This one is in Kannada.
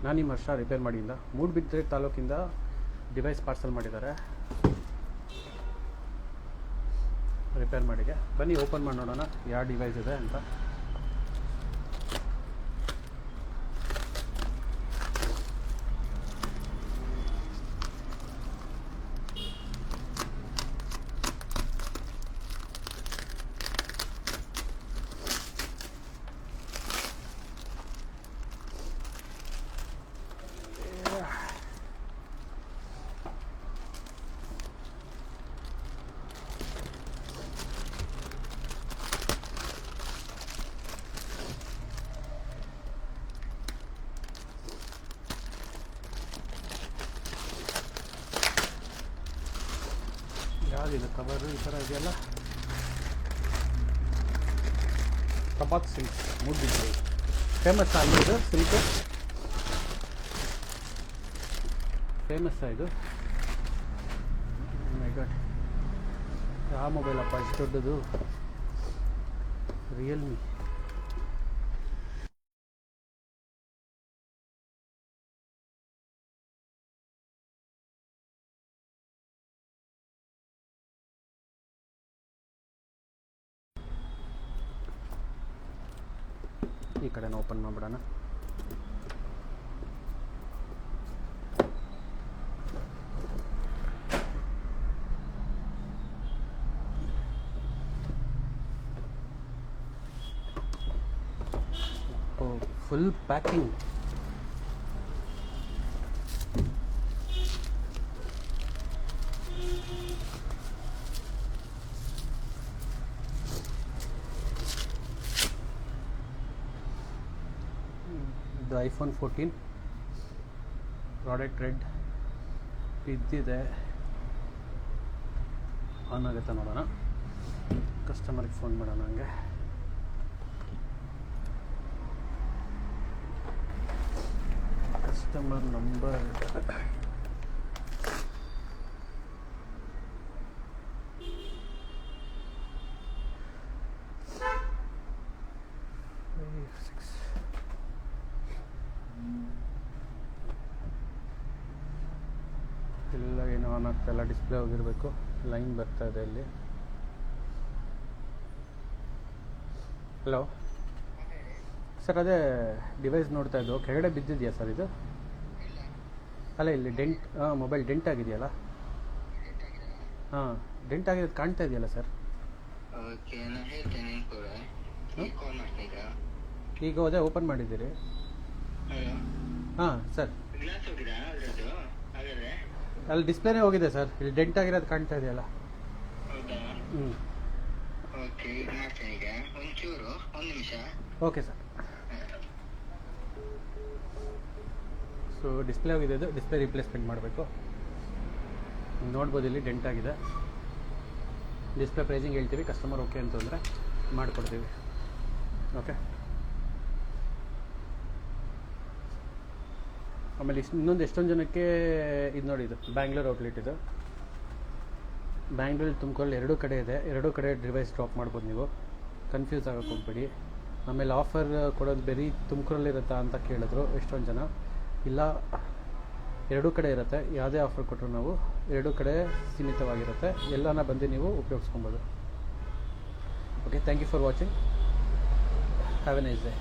ನಾನು ನಿಮ್ಮ ಹರ್ಷ ರಿಪೇರ್ ಮಾಡಿಯಿಂದ ಮೂಡುಬಿದ್ರೆ ತಾಲೂಕಿಂದ ಡಿವೈಸ್ ಪಾರ್ಸಲ್ ಮಾಡಿದ್ದಾರೆ. ರಿಪೇರ್ ಮಾಡಿದೆ. ಬನ್ನಿ ಓಪನ್ ಮಾಡಿ ನೋಡೋಣ ಯಾವ ಡಿವೈಸ್ ಇದೆ ಅಂತ. ಯಾವುದಿದೆ ಕವರು ಈ ಥರ ಇದೆಯಲ್ಲ. ಕಬಾತ್ ಸಿಲ್ಕ್ ಮೂಡುಬಿದ್ರೆ ಫೇಮಸ್ ಆಗಿದೆ ಇದು. ಸಿಲ್ಕ್ ಫೇಮಸ್ ಇದು. ಮೈ ಗಾಡ್, ಯಾವ ಮೊಬೈಲ್ ಅಪ್ಪ ಇಷ್ಟು ದೊಡ್ಡದು? ರಿಯಲ್ಮಿ. ಈ ಕಡೆನ ಓಪನ್ ಮಾಡಿಬಿಡೋಣ. Full packing. ಇದು iPhone 14 ಪ್ರಾಡಕ್ಟ್ ರೆಡ್ ಬಿದ್ದಿದೆ. ಆನ್ ಆಗುತ್ತೆ ನೋಡೋಣ. ಕಸ್ಟಮರ್ಗೆ ಫೋನ್ ಮಾಡೋಣ. ಹಂಗೆ ಕಸ್ಟಮರ್ ನಂಬರ್ ಎಲ್ಲ ಏನೋ ಆನ್ ಆಗ್ತಾಯಿಲ್ಲ. ಡಿಸ್ಪ್ಲೇ ಹೋಗಿರಬೇಕು. ಲೈನ್ ಬರ್ತಾ ಇದೆ ಇಲ್ಲಿ. ಹಲೋ ಸರ್, ಅದೇ ಡಿವೈಸ್ ನೋಡ್ತಾ ಇದ್ದು ಕೆಳಗಡೆ ಬಿದ್ದಿದೆಯಾ ಸರ್ ಇದು? ಅಲ್ಲ, ಇಲ್ಲಿ ಡೆಂಟ್, ಮೊಬೈಲ್ ಡೆಂಟ್ ಆಗಿದೆಯಲ್ಲ? ಹಾಂ, ಡೆಂಟ್ ಆಗಿರೋದು ಕಾಣ್ತಾ ಇದೆಯಲ್ಲ ಸರ್? ಈಗ ಅದೇ ಓಪನ್ ಮಾಡಿದ್ದೀರಿ? ಹಾಂ ಸರ್, ಅಲ್ಲಿ ಡಿಸ್ಪ್ಲೇನೇ ಹೋಗಿದೆ ಸರ್. ಇಲ್ಲಿ ಡೆಂಟ್ ಆಗಿರೋದು ಕಾಣ್ತಾ ಇದೆಯಲ್ಲ? ಹ್ಞೂ, ಓಕೆ ಸರ್. ಸೊ ಡಿಸ್ಪ್ಲೇ ಹೋಗಿದೆ. ಇದು ಡಿಸ್ಪ್ಲೇ ರಿಪ್ಲೇಸ್ಮೆಂಟ್ ಮಾಡಬೇಕು. ನೋಡ್ಬೋದು ಇಲ್ಲಿ ಡೆಂಟ್ ಆಗಿದೆ. ಡಿಸ್ಪ್ಲೇ ಪ್ರೈಸಿಂಗ್ ಹೇಳ್ತೀವಿ. ಕಸ್ಟಮರ್ ಓಕೆ ಅಂತಂದರೆ ಮಾಡಿಕೊಡ್ತೀವಿ. ಓಕೆ. ಆಮೇಲೆ ಇನ್ನೊಂದು ಎಷ್ಟೊಂದು ಜನಕ್ಕೆ ಇದು ನೋಡಿ, ಇದು ಬ್ಯಾಂಗ್ಳೂರ್ ಔಟ್ಲೆಟ್. ಇದು ಬ್ಯಾಂಗ್ಳೂರು ತುಮಕೂರಲ್ಲಿ ಎರಡೂ ಕಡೆ ಇದೆ. ಎರಡೂ ಕಡೆ ಡಿವೈಸ್ ಡ್ರಾಪ್ ಮಾಡ್ಬೋದು ನೀವು. ಕನ್ಫ್ಯೂಸ್ ಆಗೋಕ್ಕೆ ಹೋಗ್ಬೇಡಿ. ಆಮೇಲೆ ಆಫರ್ ಕೊಡೋದು ಬರೀ ತುಮಕೂರಲ್ಲಿರುತ್ತಾ ಅಂತ ಕೇಳಿದ್ರು ಎಷ್ಟೊಂದು ಜನ. ಇಲ್ಲ, ಎರಡೂ ಕಡೆ ಇರುತ್ತೆ. ಯಾವುದೇ ಆಫರ್ ಕೊಟ್ಟರು ನಾವು ಎರಡೂ ಕಡೆ ಸೀಮಿತವಾಗಿರುತ್ತೆ. ಎಲ್ಲನ ಬಂದು ನೀವು ಉಪಯೋಗಿಸ್ಕೊಬೋದು. Okay, thank you for watching. Have a nice day.